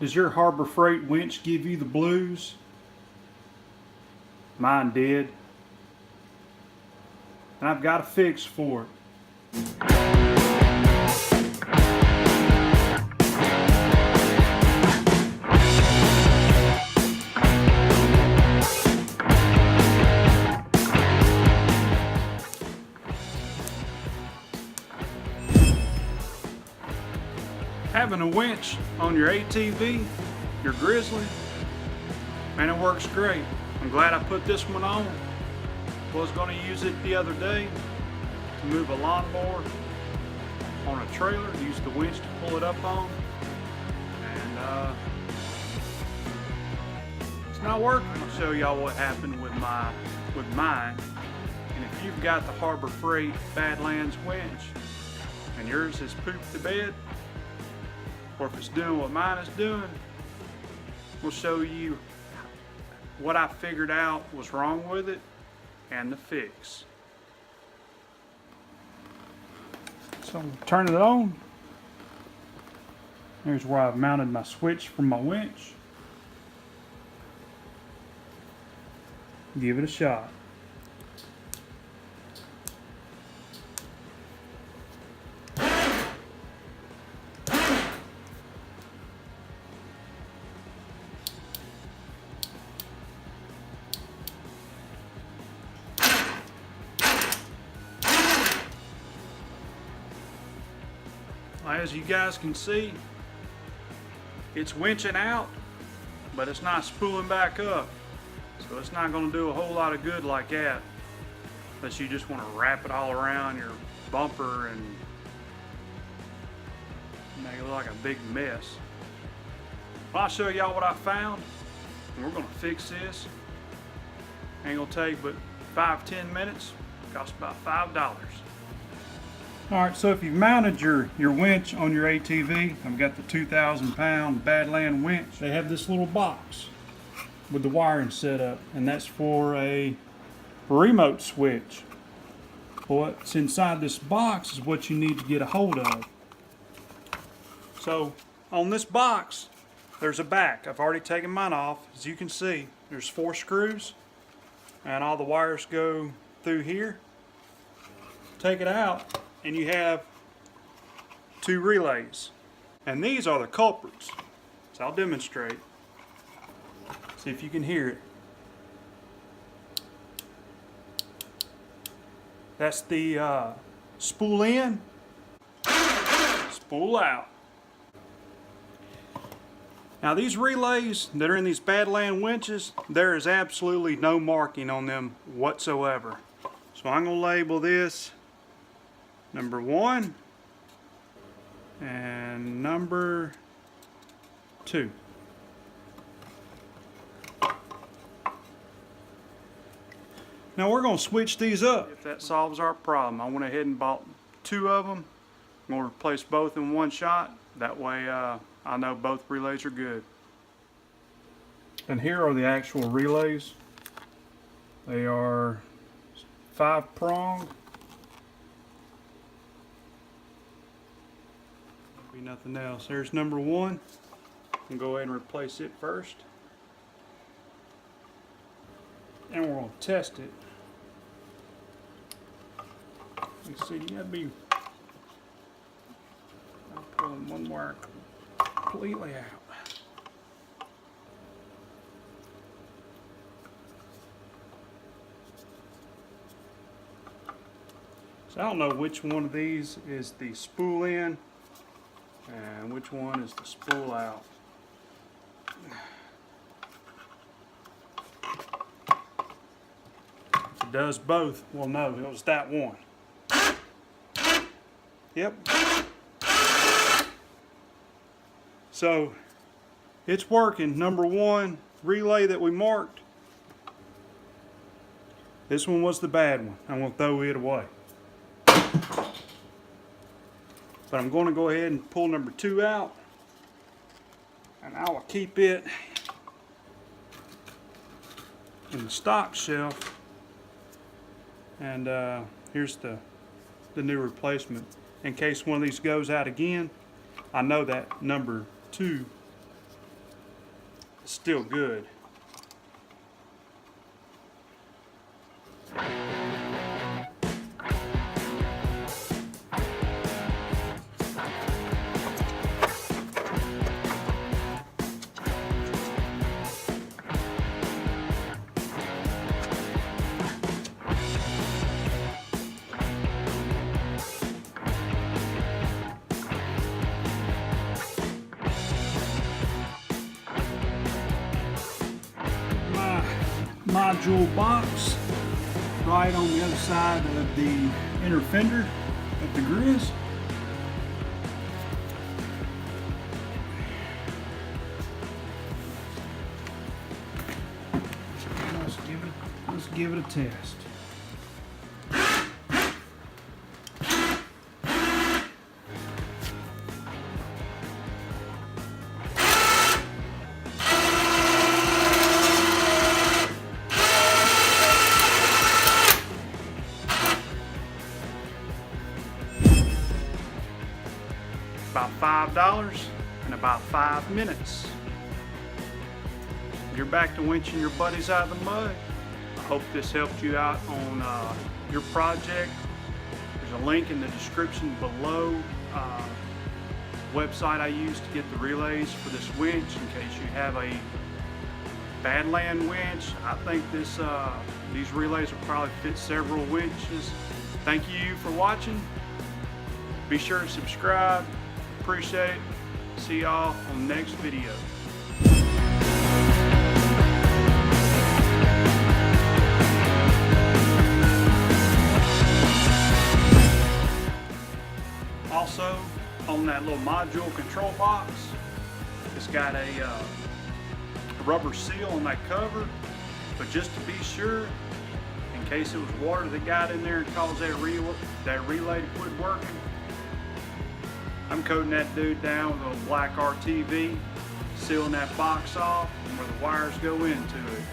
Does your Harbor Freight winch give you the blues? Mine did. And I've got a fix for it. Having a winch on your ATV, your Grizzly, man, it works great. I'm glad I put this one on. Was going to use it the other day to move a lawnmower on a trailer, use the winch to pull it up on, and it's not working. I'll show y'all what happened with mine. And if you've got the Harbor Freight Badlands winch and yours has pooped the bed, or if it's doing what mine is doing, we'll show you what I figured out was wrong with it and the fix. So turn it on. Here's where I've mounted my switch from my winch. Give it a shot. As you guys can see, it's winching out, but it's not spooling back up. So it's not going to do a whole lot of good like that, unless you just want to wrap it all around your bumper and make it look like a big mess. Well, I'll show y'all what I found, and we're going to fix this. Ain't going to take but 5-10 minutes. Costs about $5. Alright, so if you've mounted your winch on your ATV, I've got the 2,000-pound Badland winch. They have this little box with the wiring set up, and that's for a remote switch. What's inside this box is what you need to get a hold of. So on this box, there's a back. I've already taken mine off. As you can see, there's 4 screws, and all the wires go through here. Take it out, and you have 2 relays. And these are the culprits. So I'll demonstrate. See if you can hear it. That's the spool in, spool out. Now these relays that are in these Badland winches, there is absolutely no marking on them whatsoever. So I'm going to label this number 1 and number 2. Now we're going to switch these up. If that solves our problem, I went ahead and bought 2 of them. I'm going to replace both in one shot. That way I know both relays are good. And here are the actual relays. They are 5-pronged. Be nothing else. There's number 1. I'll go ahead and replace it first. And we're going to test it. You see, you gotta be pulling one wire completely out. So I don't know which one of these is the spool in and which one is the spool out. If it does both, we'll know it was that one. Yep. So it's working. Number 1 relay that we marked. This one was the bad one. I'm going to throw it away. But I'm going to go ahead and pull number 2 out. And I will keep it in the stock shelf. And here's the new replacement. In case one of these goes out again, I know that number 2 It's still good. Module box right on the other side of the inner fender of the grizz. Let's give it a test. About $5 in about 5 minutes. You're back to winching your buddies out of the mud. I hope this helped you out on your project. There's a link in the description below. Website I use to get the relays for this winch in case you have a Badland winch. I think these relays will probably fit several winches. Thank you for watching. Be sure to subscribe. Appreciate it. See y'all on the next video. Also, on that little module control box, it's got a rubber seal on that cover, but just to be sure, in case it was water that got in there and caused that relay to quit working, I'm coating that dude down with a black RTV, sealing that box off and where the wires go into it.